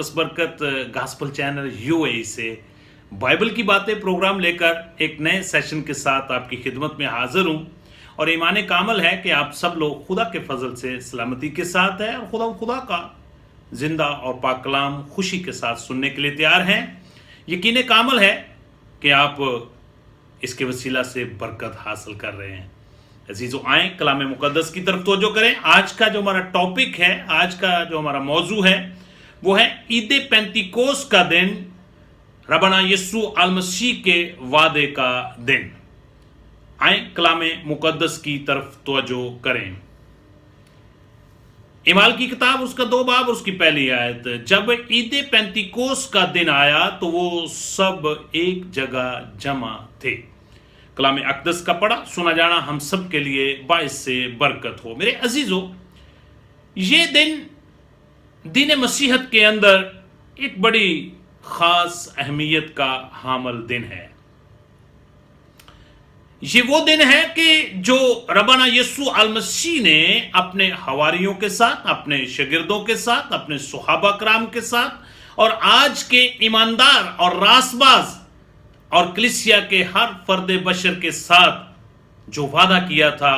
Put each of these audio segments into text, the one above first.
Marcus बरकत gospel channel UAE से Bible की बातें प्रोग्राम लेकर एक नए सेशन के साथ आपकी खिदमत में हाजिर हूं और ईमान कामल है कि आप सब लोग खुदा के फजल से सलामती के साथ हैं और खुदा का जिंदा और पाक कलाम खुशी के साथ सुनने के लिए तैयार हैं। यकीन कामल है कि आप इसके वसीला से बरकत हासिल कर रहे हैं। अजीजों, आए कलाम मुकद्दस की तरफ तवज्जो करें। आज का जो हमारा टॉपिक है, आज का जो हमारा मौजू है वो है ईद पेंतिकोस का दिन, रबना यीशु अल मसीह के वादे का दिन। आए कलाम मुकद्दस की तरफ तवज्जो करें। इमाल की किताब उसका 2 बाब उसकी पहली आयत, जब ईद पेंतिकोस का दिन आया तो वो सब एक जगह जमा थे। कलाम अक़दस का पढ़ा सुना जाना हम सब के लिए बाइस से बरकत हो। मेरे अजीजों, ये दिन मसीहत के अंदर एक बड़ी खास अहमियत का हामिल दिन है। ये वो दिन है कि जो रबना यीशु अल मसीह ने अपने हवारियों के साथ, अपने शागिर्दों के साथ, अपने सुहाबा कराम के साथ और आज के ईमानदार और रासबाज और कलीसिया के हर फर्द बशर के साथ जो वादा किया था,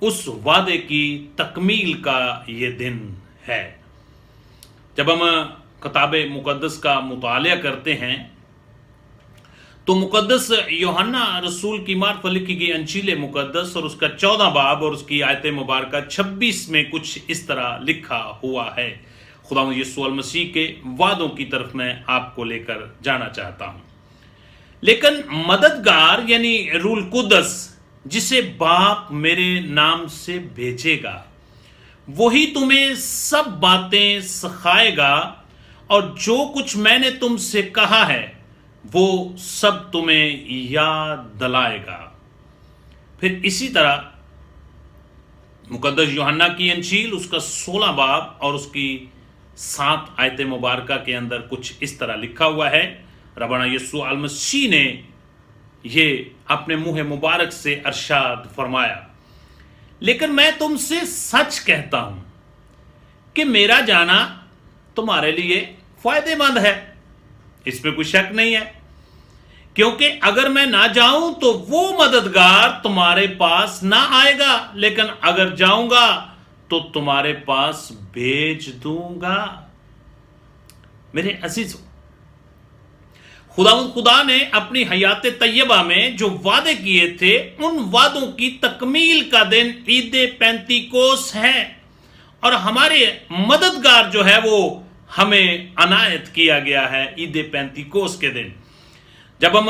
उस वादे की तकमील का ये दिन है। जब हम किताब मुकद्दस का मुतालिया करते हैं तो मुकद्दस यूहन्ना रसूल की मार्फत लिखी गई अंजील मुकद्दस और उसका 14 बाब और उसकी आयत मुबारक 26 में कुछ इस तरह लिखा हुआ है। खुदा यीशु अल मसीह के वादों की तरफ मैं आपको लेकर जाना चाहता हूं। लेकिन मददगार यानी रूल कुदस, जिसे बाप मेरे नाम से भेजेगा, वही तुम्हें सब बातें सिखाएगा और जो कुछ मैंने तुमसे कहा है वो सब तुम्हें याद दिलाएगा। फिर इसी तरह मुकद्दस यूहन्ना की अंजील उसका 16 बाब और उसकी 7 आयत मुबारका के अंदर कुछ इस तरह लिखा हुआ है। रबना यीशु अल मसीह ने ये अपने मुंह मुबारक से अरशाद फरमाया, लेकिन मैं तुमसे सच कहता हूं कि मेरा जाना तुम्हारे लिए फायदेमंद है। इस पे कोई शक नहीं है, क्योंकि अगर मैं ना जाऊं तो वो मददगार तुम्हारे पास ना आएगा, लेकिन अगर जाऊंगा तो तुम्हारे पास भेज दूंगा। मेरे अजीजों, खुदा ने अपनी हयात तैयबा में जो वादे किए थे, उन वादों की तकमील का दिन ईद पेंतिकोस है और हमारे मददगार जो है वो हमें अनायत किया गया है ईद पेंतिकोस के दिन। जब हम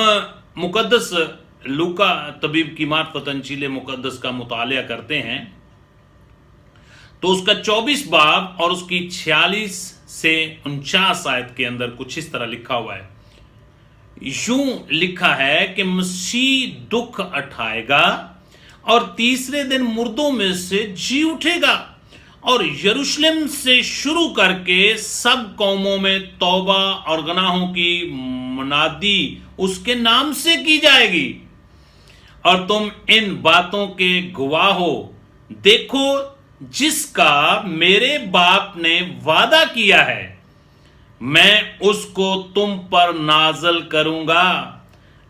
मुकद्दस लूका तबीब की मार्फत अंजील मुकद्दस का मुतालिया करते हैं तो उसका 24 बाब और उसकी 46 से 49 आयत के अंदर कुछ इस तरह लिखा हुआ है। यूं लिखा है कि मसीह दुख उठाएगा और तीसरे दिन मुर्दों में से जी उठेगा और यरूशलेम से शुरू करके सब कौमों में तौबा और गुनाहों की मुनादी उसके नाम से की जाएगी और तुम इन बातों के गवाह हो। देखो, जिसका मेरे बाप ने वादा किया है मैं उसको तुम पर नाजल करूंगा,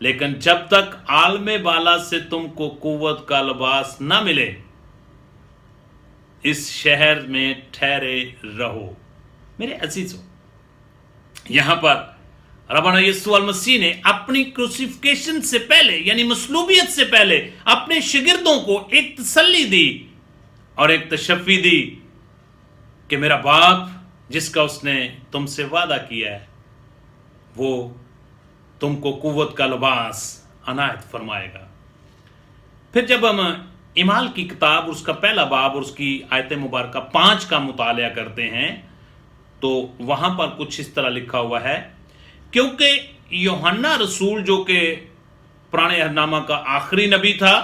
लेकिन जब तक आलमे बाला से तुमको कुव्वत का लिबास न मिले इस शहर में ठहरे रहो। मेरे अजीजों, यहां पर रबना यीशु अल मसीह ने अपनी क्रूसिफिकेशन से पहले यानी मसलूबियत से पहले अपने शागिर्दों को एक तसल्ली दी और एक तशफ़ी दी कि मेरा बाप जिसका उसने तुमसे वादा किया है वो तुमको कुव्वत का लिबास अनायत फरमाएगा। फिर जब हम इमाल की किताब उसका पहला बाब और उसकी आयत मुबारक 5 का मुतालिया करते हैं तो वहां पर कुछ इस तरह लिखा हुआ है, क्योंकि यूहन्ना रसूल जो कि पुराने अहदनामा का आखिरी नबी था,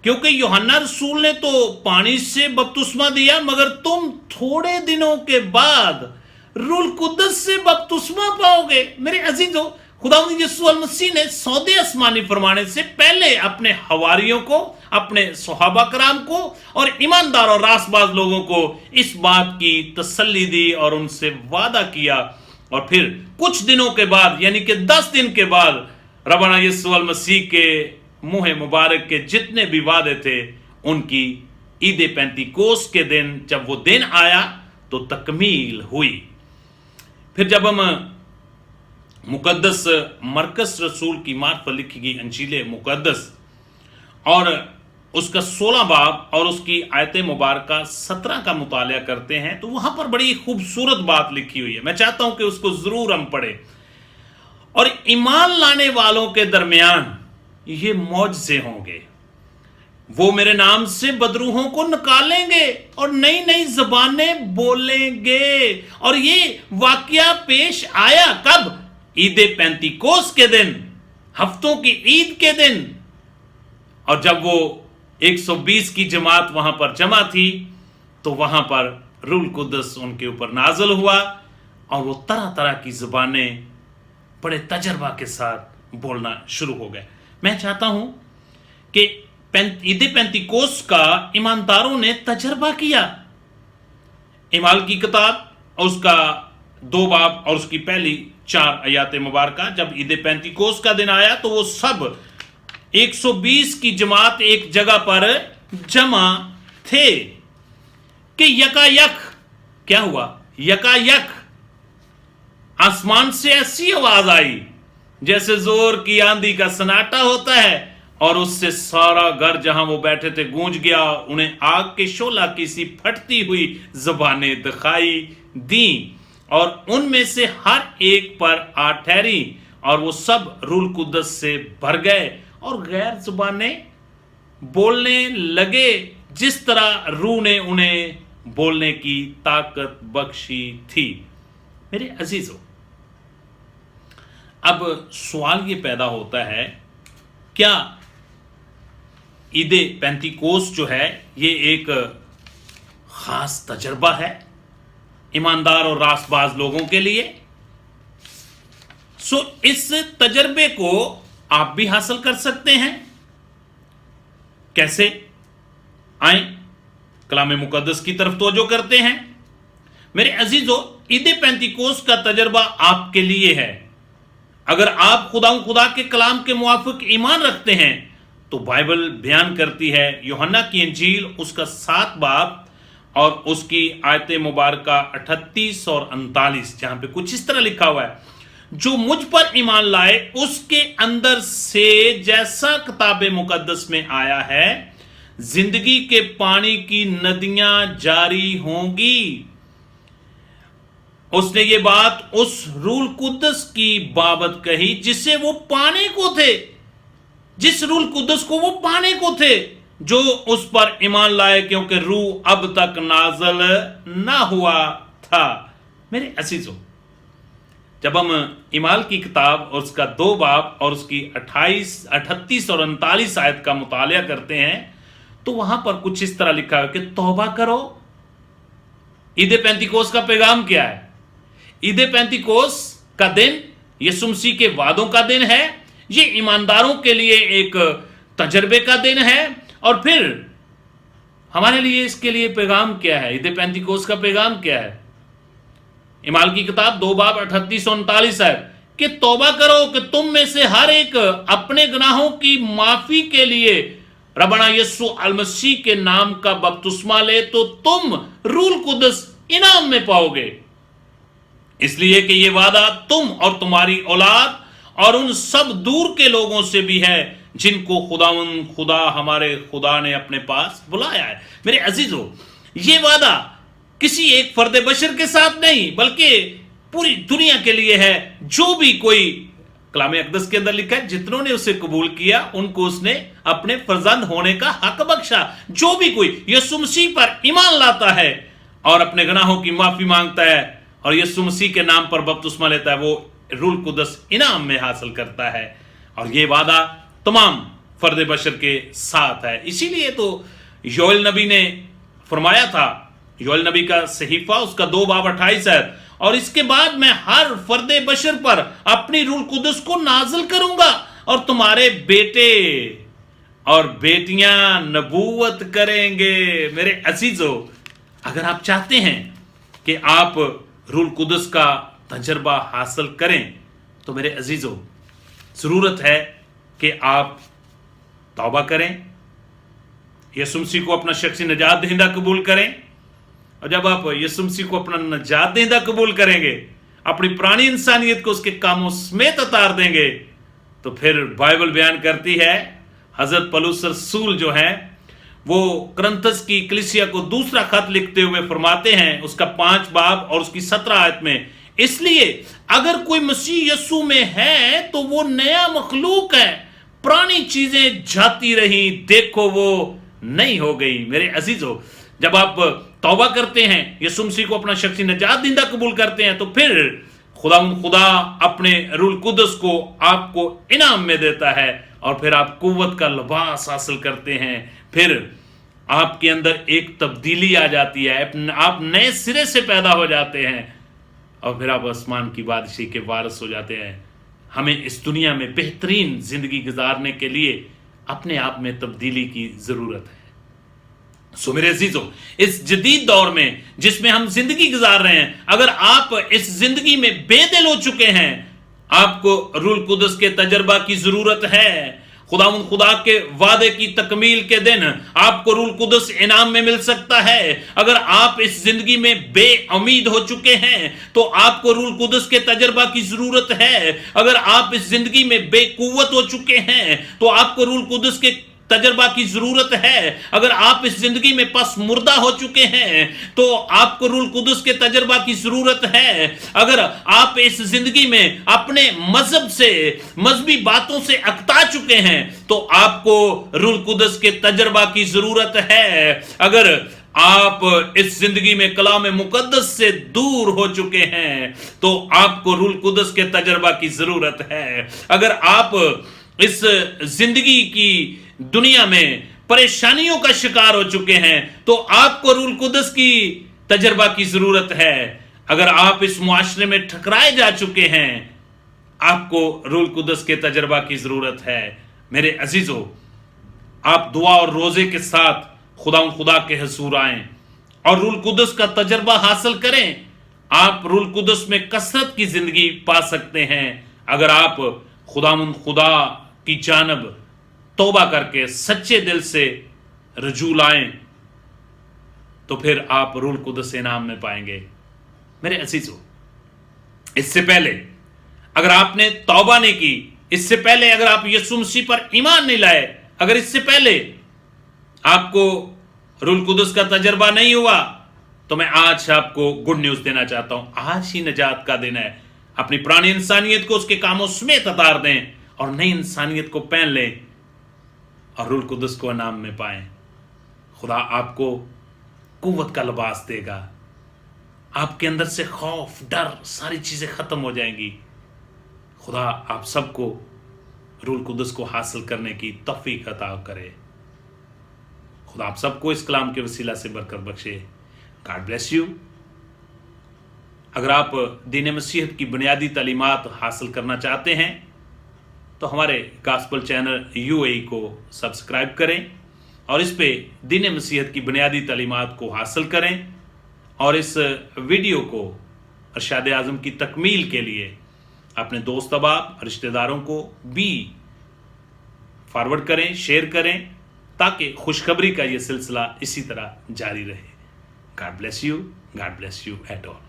क्योंकि यूहन्ना रसूल ने तो पानी से बपतिस्मा दिया, मगर तुम थोड़े दिनों के बाद रूल कुद्दस से बपतिस्मा पाओगे। मेरे अजीजों, खुदावंद यीशु अल मसीह ने सौदे आसमानी फरमाने से पहले अपने हवारियों को, अपने सहाबा कराम को और ईमानदार और रासबाज लोगों को इस बात की तसल्ली दी और उनसे वादा किया। और फिर कुछ दिनों के बाद, यानी कि 10 दिन के बाद, रब्बाना यीशु अल मसीह के मुंह मुबारक के जितने भी वादे थे, उनकी ईद पेंतीकोस के दिन जब वो दिन आया तो तकमील हुई। फिर जब हम मुकद्दस मरकस रसूल की मार्फत लिखी गई अंजील मुकद्दस और उसका 16 बाब और उसकी आयत मुबारक 17 का मुतालिया करते हैं तो वहां पर बड़ी खूबसूरत बात लिखी हुई है। मैं चाहता हूं कि उसको जरूर हम पढ़ें। और ईमान लाने वालों के दरमियान ये मौजज़े होंगे, वो मेरे नाम से बदरूहों को निकालेंगे और नई नई ज़बानें बोलेंगे। और ये वाकया पेश आया कब? ईद पेंतीकोस के दिन, हफ्तों की ईद के दिन। और जब वो 120 की जमात वहां पर जमा थी तो वहां पर रूह कुद्दस उनके ऊपर नाज़िल हुआ और वो तरह तरह की ज़बानें बड़े तजर्बा के साथ बोलना शुरू हो गए। मैं चाहता हूं कि ईद पेंतीकोस का ईमानदारों ने तजर्बा किया। इमाल की किताब और उसका 2 बाब और उसकी पहली 4 आयात मुबारक, जब ईद पेंतीकोस का दिन आया तो वो सब 120 की जमात एक जगह पर जमा थे कि यकायक क्या हुआ? यकायक आसमान से ऐसी आवाज आई जैसे जोर की आंधी का सन्नाटा होता है और उससे सारा घर जहां वो बैठे थे गूंज गया। उन्हें आग के शोला की सी फटती हुई जबानें दिखाई दी और उनमें से हर एक पर आ ठहरी और वो सब रूह कुद्दस से भर गए और गैर जुबानें बोलने लगे जिस तरह रूह ने उन्हें बोलने की ताकत बख्शी थी। मेरे अजीजों, अब सवाल ये पैदा होता है, क्या ईद पेंतीकोस जो है ये एक खास तजर्बा है ईमानदार और रासबाज लोगों के लिए? इस तजर्बे को आप भी हासिल कर सकते हैं। कैसे? आए कलाम मुकद्दस की तरफ तवज्जो करते हैं। मेरे अजीजों, ईद पेंतीकोस का तजर्बा आपके लिए है। अगर आप खुदा के कलाम के मुआफिक ईमान रखते हैं तो बाइबल बयान करती है, यूहन्ना की इंजील उसका 7 बाब और उसकी आयत मुबारक 38 और 39, जहां पे कुछ इस तरह लिखा हुआ है, जो मुझ पर ईमान लाए उसके अंदर से जैसा किताब मुकद्दस में आया है, जिंदगी के पानी की नदियां जारी होंगी। उसने ये बात उस रूह कुद्दस की बाबत कही जिसे वो पाने को थे, जिस रूह कुद्दस को वो पाने को थे, जो उस पर ईमान लाए, क्योंकि रूह अब तक नाज़िल ना हुआ था। मेरे अजीजों, जब हम इमाल की किताब और उसका 2 बाब और उसकी 38 और 39 आयत का मुतालिया करते हैं तो वहां पर कुछ इस तरह लिखा है कि तौबा करो। ईद पेंतीकोस का पैगाम क्या है? ईद पेंतीकोस का दिन यीशु मसीह के वादों का दिन है। ये ईमानदारों के लिए एक तजर्बे का दिन है। और फिर हमारे लिए इसके लिए पैगाम क्या है? ईद पेंतीकोस का पैगाम क्या है? इमाल की किताब 2 बाब 38 और 39 है कि तौबा करो कि तुम में से हर एक अपने गुनाहों की माफी के लिए रब्बाना यीशु अल मसीह के नाम का बपतिस्मा ले तो तुम रूह कुद्दस इनाम में पाओगे। इसलिए कि ये वादा तुम और तुम्हारी औलाद और उन सब दूर के लोगों से भी है जिनको खुदा हमारे खुदा ने अपने पास बुलाया है। मेरे अजीजों, ये वादा किसी एक फर्द बशर के साथ नहीं बल्कि पूरी दुनिया के लिए है। जो भी कोई, कलाम अक़दस के अंदर लिखा है, जितनों ने उसे कबूल किया उनको उसने अपने फर्जंद होने का हक बख्शा। जो भी कोई यीशु मसीह पर ईमान लाता है और अपने गुनाहों की माफी मांगता है और यीशु मसीह के नाम पर बपतिस्मा लेता है, वो रूह कुद्दस इनाम में हासिल करता है। और ये वादा तमाम फर्द बशर के साथ है। इसीलिए तो योएल नबी ने फरमाया था, योएल नबी का सहीफा उसका 2 बाब 28 है, اور اس کے بعد میں ہر فرد بشر پر اپنی روح القدس کو نازل کروں گا اور تمہارے بیٹے اور بیٹیاں نبوت کریں گے۔ میرے عزیزو، اگر آپ چاہتے ہیں کہ آپ روح القدس کا تجربہ حاصل کریں تو میرے عزیزو ضرورت ہے کہ آپ توبہ کریں، یسوع مسیح کو اپنا شخصی نجات دہندہ قبول کریں، اور جب آپ یسوع مسیح کو اپنا نجات دہندہ قبول کریں گے، اپنی پرانی انسانیت کو اس کے کاموں سمیت اتار دیں گے، تو پھر بائبل بیان کرتی ہے، حضرت پولس رسول جو ہیں وہ کرنتھس کی کلیسیا کو دوسرا خط لکھتے ہوئے فرماتے ہیں، اس کا 5 باب اور اس کی 17 آیت میں، اس لیے اگر کوئی مسیح یسوع میں ہے تو وہ نیا مخلوق ہے، پرانی چیزیں جاتی رہی، دیکھو وہ نہیں ہو گئی۔ میرے عزیزو، جب آپ توبہ کرتے ہیں، یسوع مسیح کو اپنا شخصی نجات دہندہ قبول کرتے ہیں، تو پھر خدا اپنے روح القدس کو آپ کو انعام میں دیتا ہے، اور پھر آپ قوت کا لباس حاصل کرتے ہیں، پھر آپ کے اندر ایک تبدیلی آ جاتی ہے، آپ نئے سرے سے پیدا ہو جاتے ہیں، اور پھر آپ آسمان کی بادشاہی کے وارث ہو جاتے ہیں۔ ہمیں اس دنیا میں بہترین زندگی گزارنے کے لیے اپنے آپ میں تبدیلی کی ضرورت ہے۔ سو میرے عزیزو، اس جدید دور میں جس میں ہم زندگی گزار رہے ہیں، اگر آپ اس زندگی میں بے دل ہو چکے ہیں، آپ کو روح القدس کے تجربہ کی ضرورت ہے۔ خدا کے وعدے کی تکمیل کے دن آپ کو روح القدس انعام میں مل سکتا ہے۔ اگر آپ اس زندگی میں بے امید ہو چکے ہیں تو آپ کو روح القدس کے تجربہ کی ضرورت ہے۔ اگر آپ اس زندگی میں بے قوت ہو چکے ہیں تو آپ کو روح القدس کے تجربہ کی ضرورت ہے۔ اگر آپ اس زندگی میں پس مردہ ہو چکے ہیں تو آپ کو روح القدس کے تجربہ کی ضرورت ہے۔ اگر آپ اس زندگی میں اپنے مذہب سے، مذہبی باتوں سے اکتا چکے ہیں تو آپ کو روح القدس کے تجربہ کی ضرورت ہے۔ اگر آپ اس زندگی میں کلام مقدس سے دور ہو چکے ہیں تو آپ کو روح القدس کے تجربہ کی ضرورت ہے۔ اگر آپ اس زندگی کی دنیا میں پریشانیوں کا شکار ہو چکے ہیں تو آپ کو روح القدس کی تجربہ کی ضرورت ہے۔ اگر آپ اس معاشرے میں ٹھکرائے جا چکے ہیں، آپ کو روح القدس کے تجربہ کی ضرورت ہے۔ میرے عزیزو، آپ دعا اور روزے کے ساتھ خدا کے حضور آئیں اور روح القدس کا تجربہ حاصل کریں۔ آپ روح القدس میں کثرت کی زندگی پا سکتے ہیں اگر آپ خدا کی جانب توبہ کر کے سچے دل سے رجوع لائیں، تو پھر آپ روح القدس انعام میں پائیں گے۔ میرے عزیزو، اس سے پہلے اگر آپ نے توبہ نہیں کی، اس سے پہلے اگر آپ یسوع مسیح پر ایمان نہیں لائے، اگر اس سے پہلے آپ کو روح القدس کا تجربہ نہیں ہوا، تو میں آج آپ کو گڈ نیوز دینا چاہتا ہوں۔ آج ہی نجات کا دن ہے۔ اپنی پرانی انسانیت کو اس کے کاموں سمیت اتار دیں اور نئی انسانیت کو پہن لیں اور روح القدس کو انعام میں پائیں۔ خدا آپ کو قوت کا لباس دے گا، آپ کے اندر سے خوف، ڈر، ساری چیزیں ختم ہو جائیں گی۔ خدا آپ سب کو روح القدس کو حاصل کرنے کی توفیق عطا کرے۔ خدا آپ سب کو اس کلام کے وسیلہ سے برکت بخشے۔ God bless you. اگر آپ دین مسیحیت کی بنیادی تعلیمات حاصل کرنا چاہتے ہیں تو ہمارے گاسپل چینل UAE کو سبسکرائب کریں اور اس پہ دین مسیحیت کی بنیادی تعلیمات کو حاصل کریں، اور اس ویڈیو کو ارشاد اعظم کی تکمیل کے لیے اپنے دوست احباب، رشتہ داروں کو بھی فارورڈ کریں، شیئر کریں، تاکہ خوشخبری کا یہ سلسلہ اسی طرح جاری رہے۔ God bless you at all.